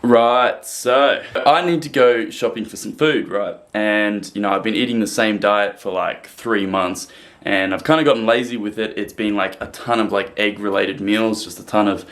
Right, so I need to go shopping for some food, right? And you know, I've been eating the same diet for like 3 months and I've kind of gotten lazy with it. It's been like a ton of like egg related meals, just a ton of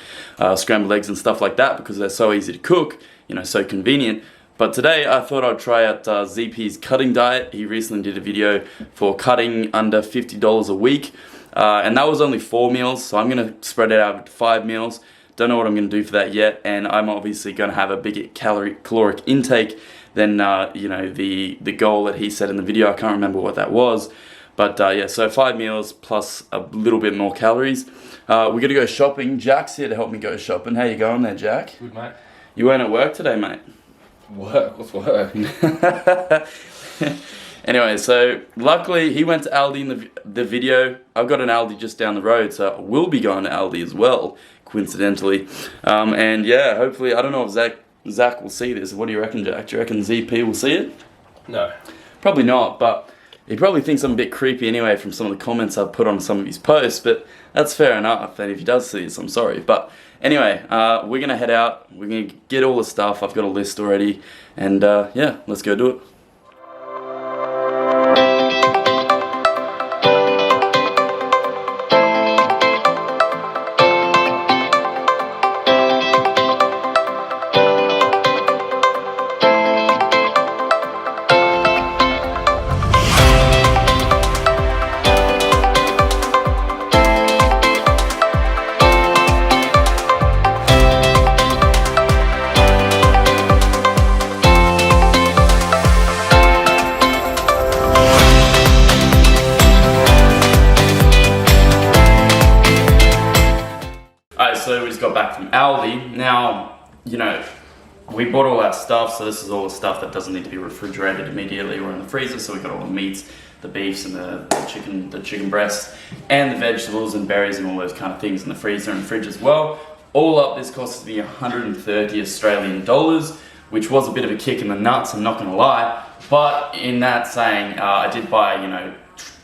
scrambled eggs and stuff like that because they're so easy to cook, you know, so convenient. But today I thought I'd try out ZP's cutting diet. He recently did a video for cutting under $50 a week. And that was only 4 meals, so I'm gonna spread it out to 5 meals. Don't know what I'm going to do for that yet, and I'm obviously going to have a bigger caloric intake than you know, the goal that he said in the video. I can't remember what that was, but yeah, so 5 meals plus a little bit more calories. We're going to go shopping. Jack's here to help me go shopping. How you going there, Jack? Good, mate. You weren't at work today, mate? Work? What's work? Anyway, so luckily he went to Aldi in the video. I've got an Aldi just down the road, so I will be going to Aldi as well, coincidentally. And yeah, hopefully, I don't know if Zach will see this. What do you reckon, Jack? Do you reckon ZP will see it? No. Probably not, but he probably thinks I'm a bit creepy anyway from some of the comments I've put on some of his posts, but that's fair enough, and if he does see this, I'm sorry. But anyway, we're going to head out. We're going to get all the stuff. I've got a list already, and yeah, let's go do it. So we just got back from Aldi. Now, you know, we bought all our stuff, so this is all the stuff that doesn't need to be refrigerated immediately or in the freezer. So we got all the meats, the beefs and the chicken breasts, and the vegetables and berries and all those kind of things in the freezer and fridge as well. All up, this costed me 130 Australian dollars, which was a bit of a kick in the nuts, I'm not gonna lie. But in that saying, I did buy, you know,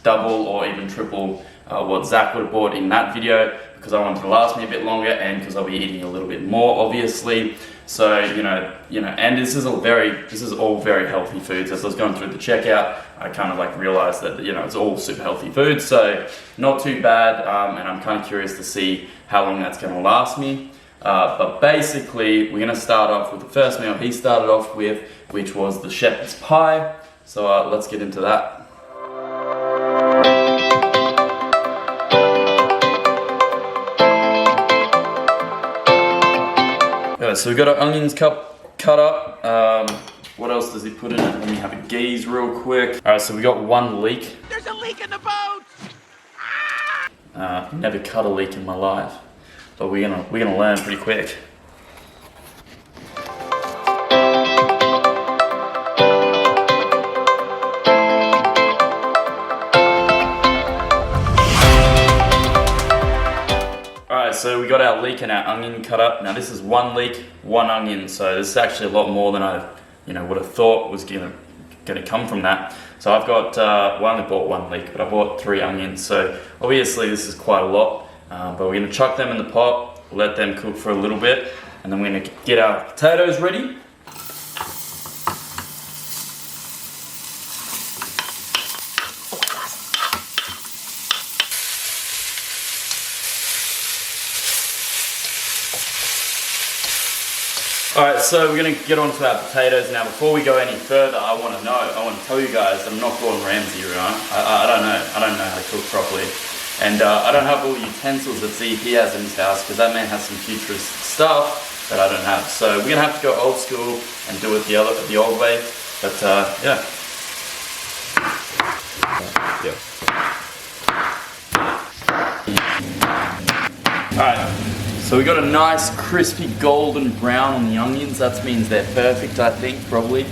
double or even triple what Zach would have bought in that video, because I wanted to last me a bit longer and because I'll be eating a little bit more, obviously. So you know, and this is all very healthy foods. As I was going through the checkout, I kind of like realized that, you know, it's all super healthy food, so not too bad. And I'm kind of curious to see how long that's going to last me. But basically, we're going to start off with the first meal he started off with, which was the shepherd's pie. So let's get into that. So we've got our onions cut up. What else does he put in it? Let me have a gaze real quick. Alright, so we got 1 leek. There's a leak in the boat! Never cut a leek in my life, but we're gonna learn pretty quick. So we got our leek and our onion cut up. Now this is 1 leek, 1 onion, so this is actually a lot more than I, you know, would have thought was gonna come from that. So I've got, well, I only bought 1 leek, but I bought 3 onions. So obviously this is quite a lot, but we're gonna chuck them in the pot, let them cook for a little bit, and then we're gonna get our potatoes ready. Alright, so we're going to get on to our potatoes now. Before we go any further, I want to tell you guys that I'm not Gordon Ramsay, right? I don't know how to cook properly. And I don't have all the utensils that ZP has in his house, because that man has some futurist stuff that I don't have. So we're going to have to go old school and do it the old way. But yeah. Alright. So we got a nice crispy golden brown on the onions. That means they're perfect, I think, probably.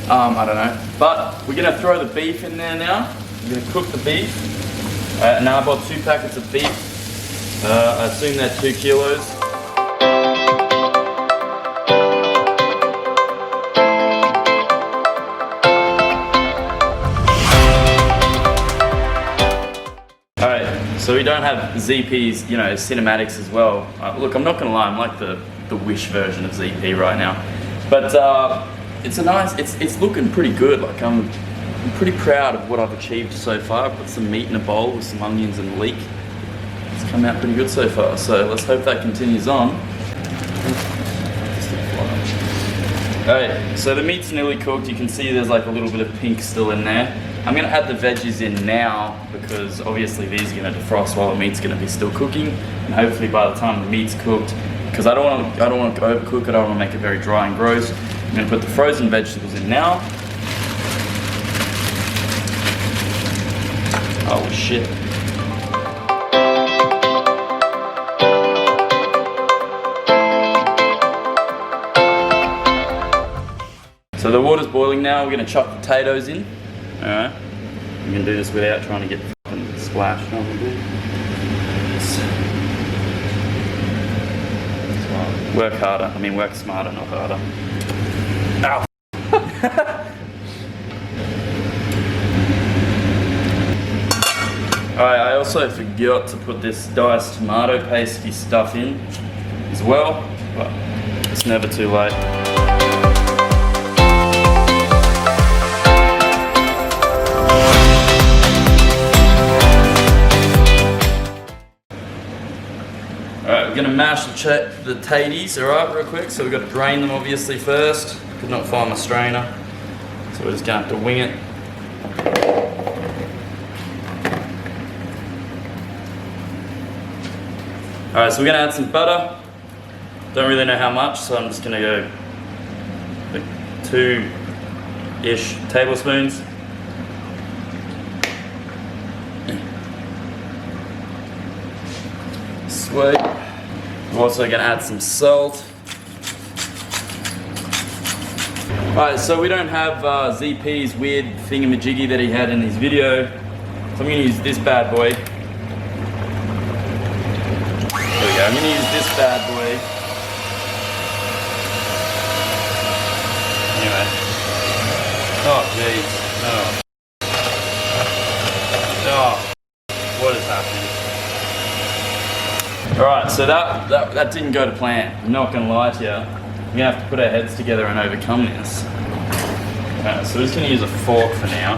I don't know. But we're gonna throw the beef in there now. We're gonna cook the beef. Now I bought 2 packets of beef. I assume they're 2 kilos. So we don't have ZP's, cinematics as well. Look, I'm not gonna lie, I'm like the Wish version of ZP right now. But it's looking pretty good. Like I'm pretty proud of what I've achieved so far. I put some meat in a bowl with some onions and leek. It's come out pretty good so far. So let's hope that continues on. Alright, so the meat's nearly cooked. You can see there's like a little bit of pink still in there. I'm gonna add the veggies in now because obviously these are gonna defrost while the meat's gonna be still cooking, and hopefully by the time the meat's cooked, because I don't want to overcook it. I don't want to make it very dry and gross. I'm gonna put the frozen vegetables in now. Oh shit. So the water's boiling now. We're gonna chuck potatoes in. Alright. I'm gonna do this without trying to get fucking splashed. Work harder. I mean, work smarter, not harder. Ow. Alright, I also forgot to put this diced tomato pasty stuff in as well, but it's never too late. Alright, we're going to mash the taties, alright, real quick. So we've got to drain them obviously first. Could not find my strainer, so we're just going to have to wing it. Alright, so we're going to add some butter. Don't really know how much, so I'm just going to go like 2-ish tablespoons. Sweet. We're also going to add some salt. Alright, so we don't have ZP's weird thingamajiggy that he had in his video, so I'm going to use this bad boy. There we go, I'm going to use this bad boy. Anyway. Oh jeez. Oh. What is happening? Alright, so that didn't go to plan. I'm not going to lie to you. We're going to have to put our heads together and overcome this. Alright, so we're just going to use a fork for now.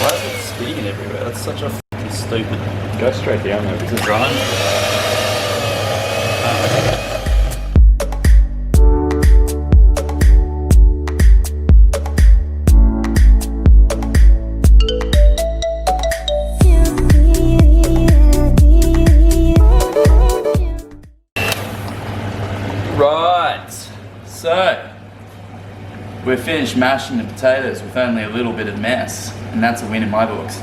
Why is it spitting everywhere? That's such a fucking stupid... Go straight down there. Is it dry? Right, so we're finished mashing the potatoes with only a little bit of mess, and that's a win in my books.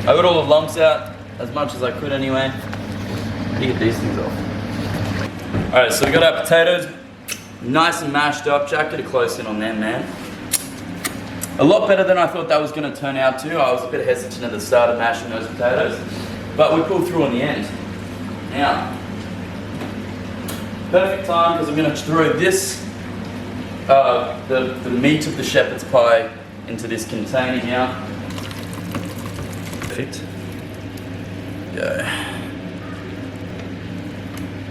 I got all the lumps out as much as I could anyway. You get these things off. Alright, so we got our potatoes nice and mashed up. Jack, get a close in on them, man. A lot better than I thought that was going to turn out too. I was a bit hesitant at the start of mashing those potatoes, but we pulled through on the end. Now, perfect time because I'm going to throw this, the meat of the shepherd's pie into this container here. Perfect. Go.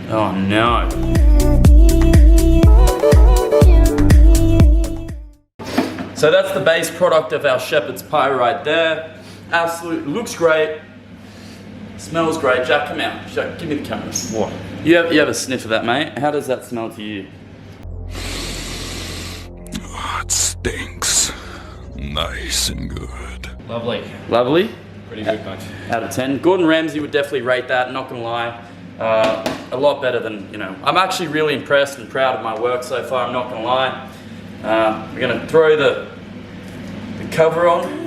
Oh no. So that's the base product of our shepherd's pie right there. Absolutely, looks great. Smells great. Jack, come out. Jack, give me the camera. What? You have a sniff of that, mate. How does that smell to you? Oh, it stinks. Nice and good. Lovely. Lovely? Pretty good, mate. Out of 10. Gordon Ramsay would definitely rate that, not gonna lie. A lot better than, you know. I'm actually really impressed and proud of my work so far, I'm not gonna lie. We're gonna throw the cover on.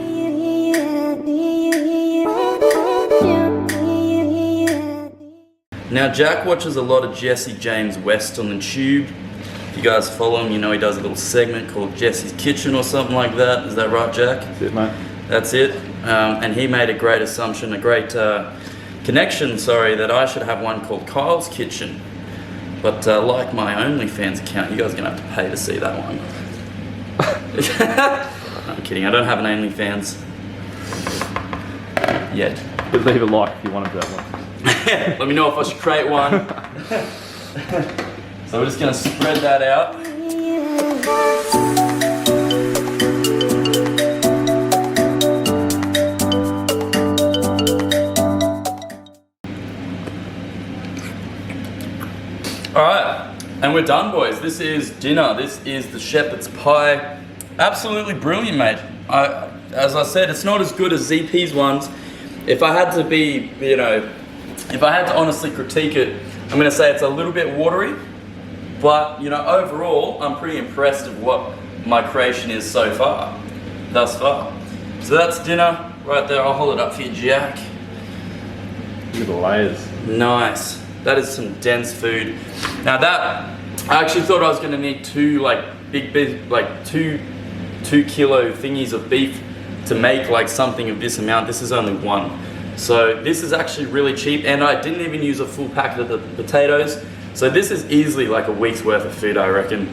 Now Jack watches a lot of Jesse James West on the tube. If you guys follow him, you know he does a little segment called Jesse's Kitchen or something like that. Is that right, Jack? That's it, mate. That's it. And he made a great assumption, a great connection, that I should have one called Kyle's Kitchen. But like my OnlyFans account, you guys are going to have to pay to see that one. I'm kidding, I don't have an OnlyFans yet. Just leave a like if you want to do that one. Let me know if I should create one. So we're just gonna spread that out. Alright, and we're done, boys. This is dinner. This is the shepherd's pie. Absolutely brilliant, mate. As I said, it's not as good as ZP's ones. If I had to be, you know, if I had to honestly critique it, I'm gonna say it's a little bit watery, but you know, overall, I'm pretty impressed of what my creation is so far, thus far. So that's dinner right there. I'll hold it up for you, Jack. Look at the layers. Nice. That is some dense food. Now that, I actually thought I was gonna need two like big, like two kilo thingies of beef to make like something of this amount. This is only one. So this is actually really cheap, and I didn't even use a full packet of the potatoes. So this is easily like a week's worth of food, I reckon.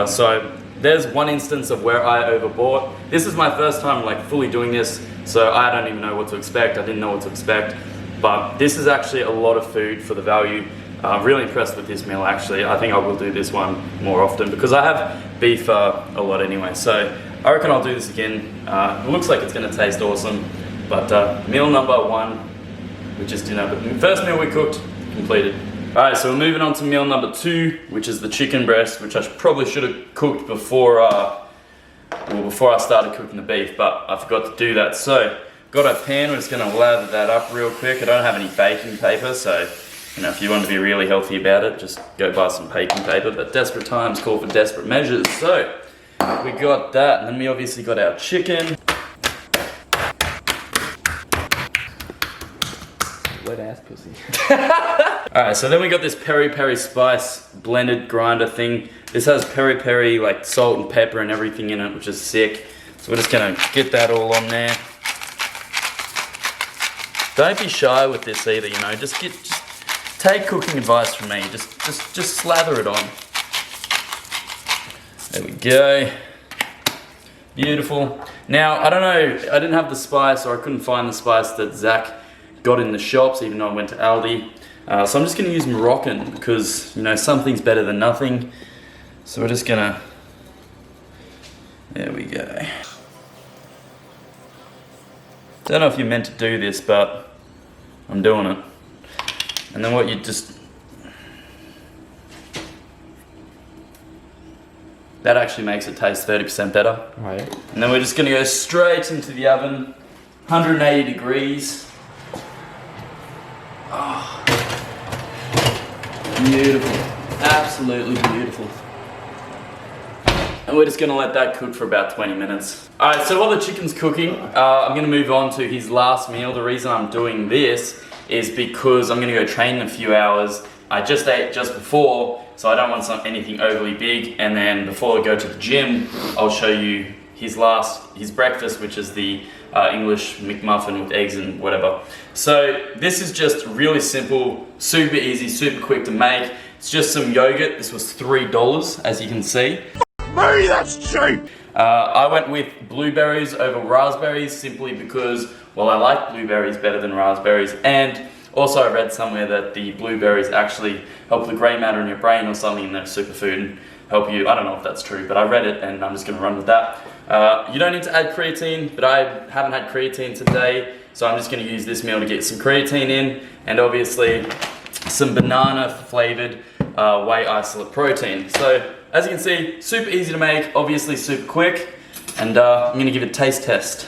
So there's one instance of where I overbought. This is my first time like fully doing this, so I don't even know what to expect. I didn't know what to expect. But this is actually a lot of food for the value. I'm really impressed with this meal actually. I think I will do this one more often because I have beef a lot anyway. So I reckon I'll do this again. It looks like it's gonna taste awesome. But meal number one, which is dinner. But the first meal we cooked, completed. Alright, so we're moving on to meal number two, which is the chicken breast, which I probably should have cooked before I started cooking the beef, but I forgot to do that. So got a pan, we're just gonna lather that up real quick. I don't have any baking paper, so you know, if you want to be really healthy about it, just go buy some baking paper. But desperate times call for desperate measures. So we got that, and then we obviously got our chicken. Wet ass pussy. Alright, so then we got this peri-peri spice blended grinder thing. This has peri-peri, like salt and pepper and everything in it, which is sick. So we're just gonna get that all on there. Don't be shy with this either, you know. Just take cooking advice from me. Just slather it on. There we go. Beautiful. Now, I don't know, I didn't have the spice, or I couldn't find the spice that Zac got in the shops, even though I went to Aldi. So I'm just gonna use Moroccan because, you know, something's better than nothing. So we're just gonna, there we go. Don't know if you're meant to do this, but I'm doing it. And then what you just, that actually makes it taste 30% better. Oh, yeah. And then we're just gonna go straight into the oven, 180 degrees. Oh, beautiful, absolutely beautiful. And we're just gonna let that cook for about 20 minutes. All right, so while the chicken's cooking, I'm gonna move on to his last meal. The reason I'm doing this is because I'm gonna go train in a few hours. I just ate just before, so I don't want anything overly big. And then before I go to the gym, I'll show you his breakfast, which is the English McMuffin with eggs and whatever. So this is just really simple, super easy, super quick to make. It's just some yogurt. This was $3, as you can see. Hey, that's cheap! I went with blueberries over raspberries simply because, well, I like blueberries better than raspberries, and also I read somewhere that the blueberries actually help the grey matter in your brain or something, and they're superfood and help you. I don't know if that's true, but I read it and I'm just going to run with that. You don't need to add creatine, but I haven't had creatine today, so I'm just going to use this meal to get some creatine in, and obviously some banana flavoured whey isolate protein. So as you can see, super easy to make, obviously super quick, and I'm going to give it a taste test.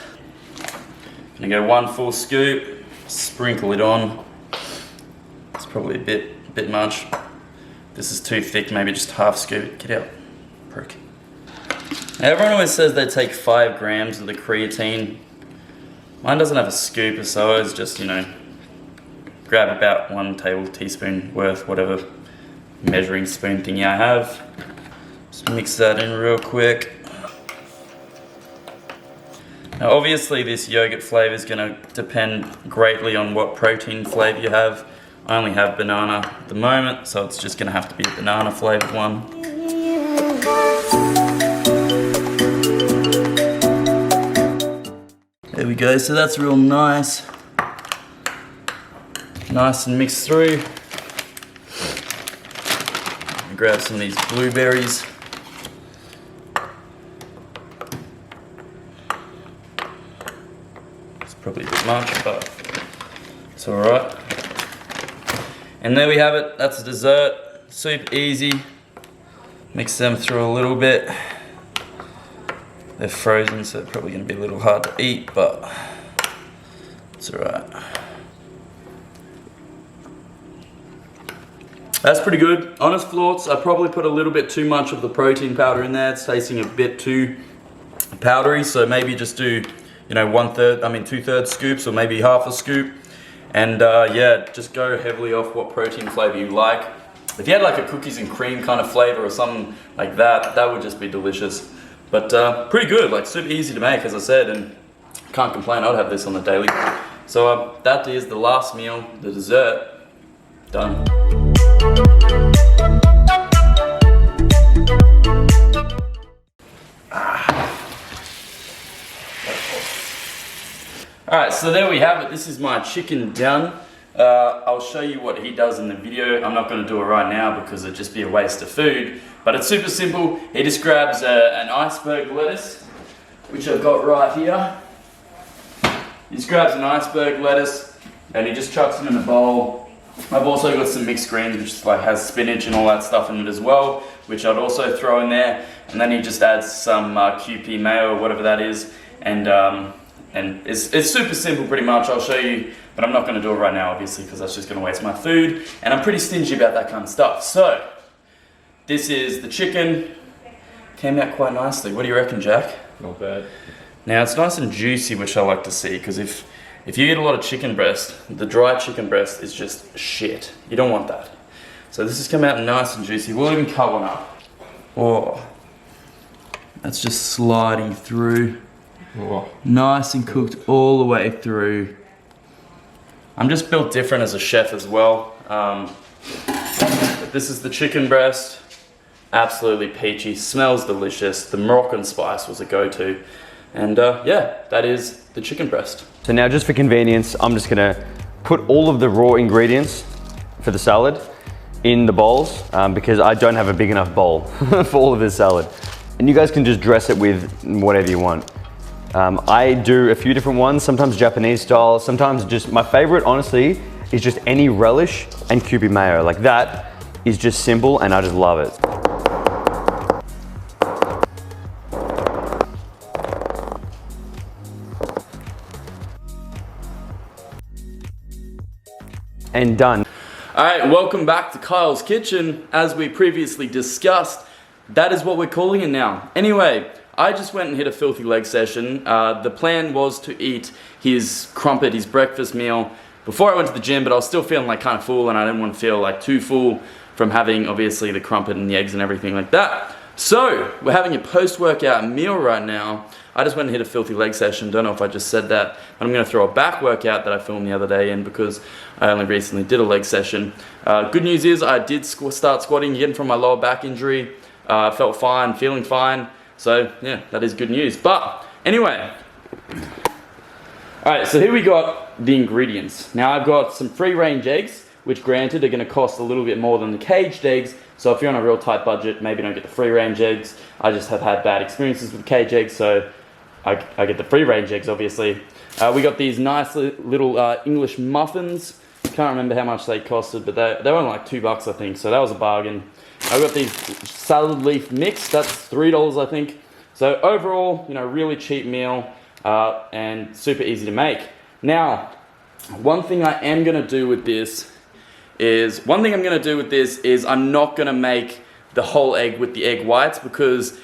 I'm going to go one full scoop, sprinkle it on. It's probably a bit much. This is too thick, maybe just half scoop. Get out, prick. Now, everyone always says they take 5 grams of the creatine. Mine doesn't have a scoop, so I always just, you know, grab about 1 teaspoon worth, whatever measuring spoon thingy I have. Just mix that in real quick. Now obviously this yogurt flavour is going to depend greatly on what protein flavour you have. I only have banana at the moment, so it's just going to have to be a banana flavoured one. There we go, so that's real nice. Nice and mixed through. Grab some of these blueberries. It's probably a bit much, but it's alright. And there we have it. That's a dessert. Super easy. Mix them through a little bit. They're frozen, so they're probably going to be a little hard to eat, but it's alright. That's pretty good. Honest thoughts, I probably put a little bit too much of the protein powder in there. It's tasting a bit too powdery, so maybe just do, you know, 2/3 scoops, or maybe half a scoop. And yeah, just go heavily off what protein flavor you like. If you had like a cookies and cream kind of flavor or something like that, that would just be delicious. But pretty good, like super easy to make, as I said, and can't complain. I'd have this on the daily. So that is the last meal, the dessert, done. Alright, so there we have it. This is my chicken done. I'll show you what he does in the video. I'm not going to do it right now because it'd just be a waste of food. But it's super simple. He just grabs an iceberg lettuce, which I've got right here. He just grabs an iceberg lettuce and he just chucks it in a bowl. I've also got some mixed greens, which like has spinach and all that stuff in it as well, which I'd also throw in there. And then he just adds some QP mayo or whatever that is. And it's super simple pretty much. I'll show you, but I'm not going to do it right now obviously because that's just going to waste my food. And I'm pretty stingy about that kind of stuff. So, this is the chicken. Came out quite nicely. What do you reckon, Jack? Not bad. Now it's nice and juicy, which I like to see, because if you eat a lot of chicken breast, the dry chicken breast is just shit. You don't want that. So this has come out nice and juicy. We'll even cut one up. Oh, that's just sliding through. Oh. Nice and cooked all the way through. I'm just built different as a chef as well. But this is the chicken breast. Absolutely peachy, smells delicious. The Moroccan spice was a go-to. And yeah, that is the chicken breast. So now just for convenience, I'm just gonna put all of the raw ingredients for the salad in the bowls because I don't have a big enough bowl for all of this salad. And you guys can just dress it with whatever you want. I do a few different ones, sometimes Japanese style, sometimes just, my favorite honestly is just any relish and QP mayo. Like that is just simple and I just love it. And done. Alright, welcome back to Kyle's Kitchen. As we previously discussed, that is what we're calling it now. Anyway, I just went and hit a filthy leg session. The plan was to eat his crumpet, his breakfast meal, before I went to the gym, but I was still feeling like kind of full and I didn't want to feel like too full from having obviously the crumpet and the eggs and everything like that. So, we're having a post-workout meal right now. I just went and hit a filthy leg session. Don't know if I just said that, but I'm going to throw a back workout that I filmed the other day in because I only recently did a leg session. Good news is I did start squatting again from my lower back injury. Felt fine, feeling fine. So yeah, that is good news. But anyway, alright, so here we got the ingredients. Now I've got some free-range eggs, which granted are going to cost a little bit more than the caged eggs. So if you're on a real tight budget, maybe don't get the free-range eggs. I just have had bad experiences with cage eggs, so I get the free-range eggs, obviously. We got these nice little English muffins. Can't remember how much they costed, but they were only like $2, I think, so that was a bargain. I got these salad leaf mix. That's $3, I think. So overall, you know, really cheap meal and super easy to make. Now, one thing I am going to do with this is I'm not going to make the whole egg with the egg whites because,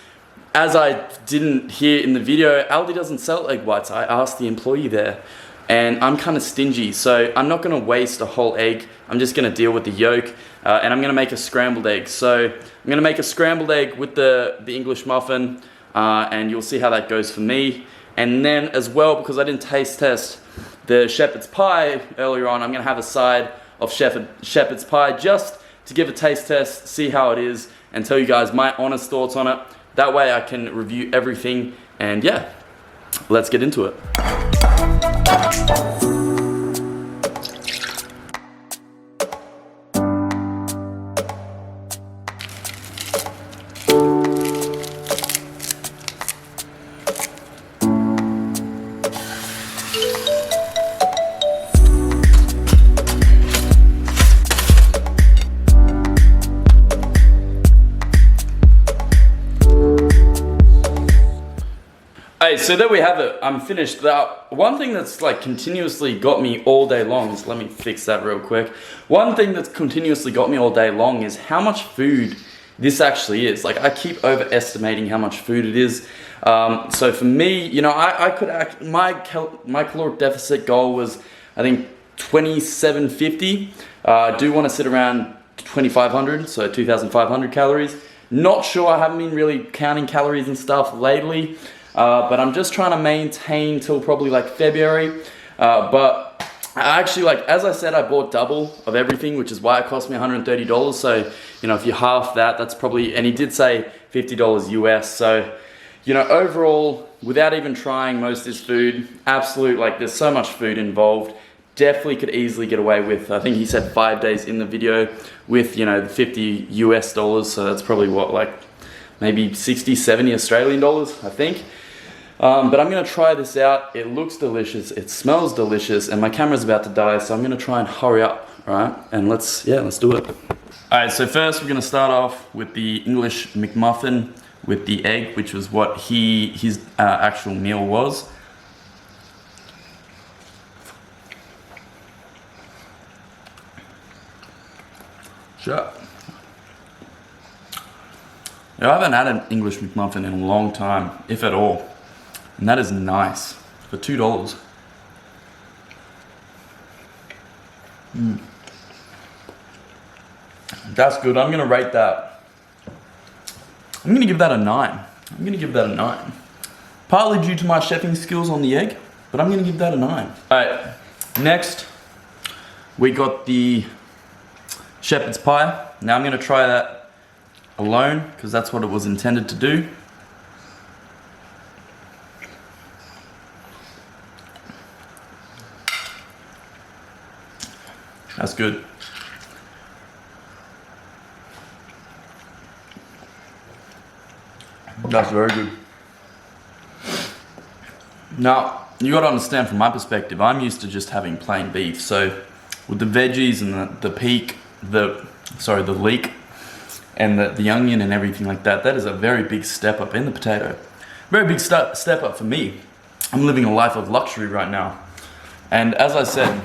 as I didn't hear in the video, Aldi doesn't sell egg whites. I asked the employee there, and I'm kind of stingy, so I'm not going to waste a whole egg. I'm just going to deal with the yolk, and I'm going to make a scrambled egg. So I'm going to make a scrambled egg with the English muffin, and you'll see how that goes for me. And then as well, because I didn't taste test the shepherd's pie earlier on, I'm going to have a side of shepherd's pie just to give a taste test, see how it is, and tell you guys my honest thoughts on it. That way I can review everything, and yeah, let's get into it. so there we have it. I'm finished. One thing that's like continuously got me all day long is, let me fix that real quick. One thing that's continuously got me all day long is how much food this actually is. Like, I keep overestimating how much food it is. So for me, you know, my caloric deficit goal was, I think, 2750. I do want to sit around 2500, so 2500 calories. Not sure, I haven't been really counting calories and stuff lately, but I'm just trying to maintain till probably like February. But I actually, like, as I said, I bought double of everything, which is why it cost me $130. So, you know, if you half that, that's probably, and he did say $50 US. So, you know, overall, without even trying most of this food, absolute, like, there's so much food involved. Definitely could easily get away with, I think he said 5 days in the video with, you know, the $50 US. So that's probably what, like maybe 60, 70 Australian dollars, I think. But I'm gonna try this out. It looks delicious, it smells delicious, and my camera's about to die, so I'm gonna try and hurry up, all right? And let's do it. All right, so first we're gonna start off with the English McMuffin with the egg, which was what his actual meal was. Sure. Yeah, I haven't had an English McMuffin in a long time, if at all. And that is nice. For $2. That's good. I'm gonna rate that. I'm gonna give that a 9. I'm gonna give that a 9. Partly due to my chefing skills on the egg, but I'm gonna give that a 9. Alright, next we got the shepherd's pie. Now I'm going to try that alone because that's what it was intended to do. That's good. That's very good. Now, you got to understand from my perspective, I'm used to just having plain beef. So with the veggies and the leek and the onion and everything like that, that is a very big step up in the potato. Very big step up for me. I'm living a life of luxury right now. And as I said,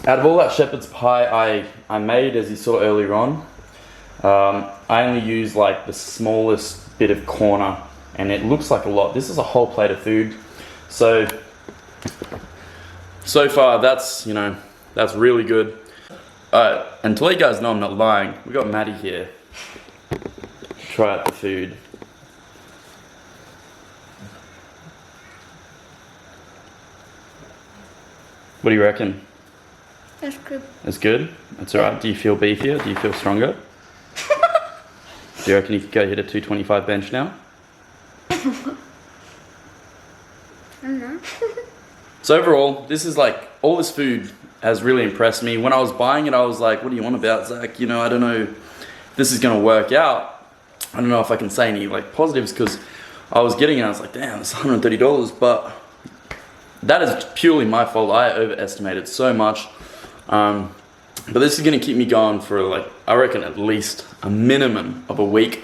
out of all that shepherd's pie I made, as you saw earlier on, I only used like the smallest bit of corner, and it looks like a lot. This is a whole plate of food. So far that's, you know, that's really good. Alright, and to let you guys know I'm not lying, we got Maddie here. Try out the food. What do you reckon? That's good. It's good? That's alright. Do you feel beefier? Do you feel stronger? Do you reckon you could go hit a 225 bench now? I don't know. So overall, this is like, all this food has really impressed me. When I was buying it, I was like, what do you want about, Zach? You know, I don't know if this is gonna work out. I don't know if I can say any like positives, because I was getting it, I was like, damn, it's $130, but that is purely my fault. I overestimated so much. But this is gonna keep me going for like, I reckon at least a minimum of a week.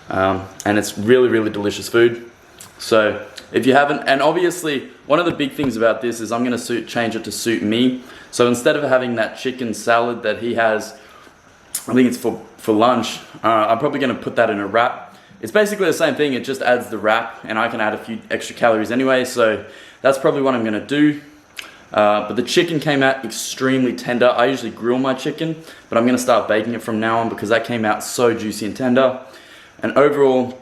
And it's really, really delicious food. So if you haven't, and obviously one of the big things about this is I'm gonna change it to suit me. So instead of having that chicken salad that he has, I think it's for lunch, I'm probably gonna put that in a wrap. It's basically the same thing, it just adds the wrap, and I can add a few extra calories anyway, so that's probably what I'm gonna do. But the chicken came out extremely tender. I usually grill my chicken, but I'm gonna start baking it from now on because that came out so juicy and tender. And overall,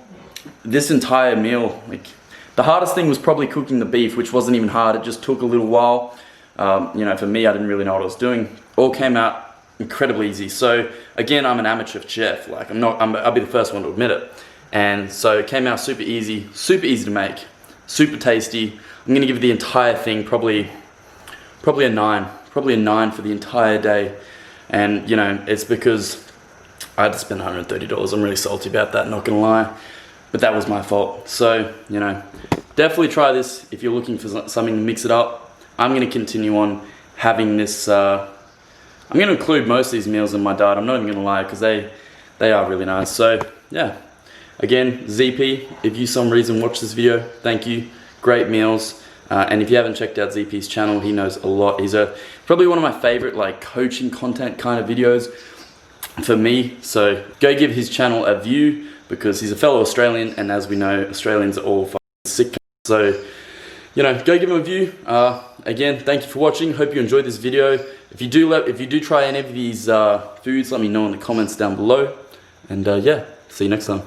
this entire meal, like, the hardest thing was probably cooking the beef, which wasn't even hard, it just took a little while. You know, for me, I didn't really know what I was doing. All came out incredibly easy. So again, I'm an amateur chef. Like, I'll be the first one to admit it. And so it came out super easy to make, super tasty. I'm gonna give the entire thing probably a 9, probably a 9 for the entire day. And you know, it's because I had to spend $130. I'm really salty about that, not gonna lie. But that was my fault. So, you know, definitely try this if you're looking for something to mix it up. I'm gonna continue on having this, I'm gonna include most of these meals in my diet. I'm not even gonna lie, because they are really nice. So, yeah. Again, ZP, if you some reason watch this video, thank you. Great meals. And if you haven't checked out ZP's channel, he knows a lot. He's probably one of my favorite like coaching content kind of videos for me. So go give his channel a view because he's a fellow Australian, and as we know, Australians are all fucking sick. So, you know, go give him a view. Again, thank you for watching. Hope you enjoyed this video. If you do try any of these foods, let me know in the comments down below. And yeah, see you next time.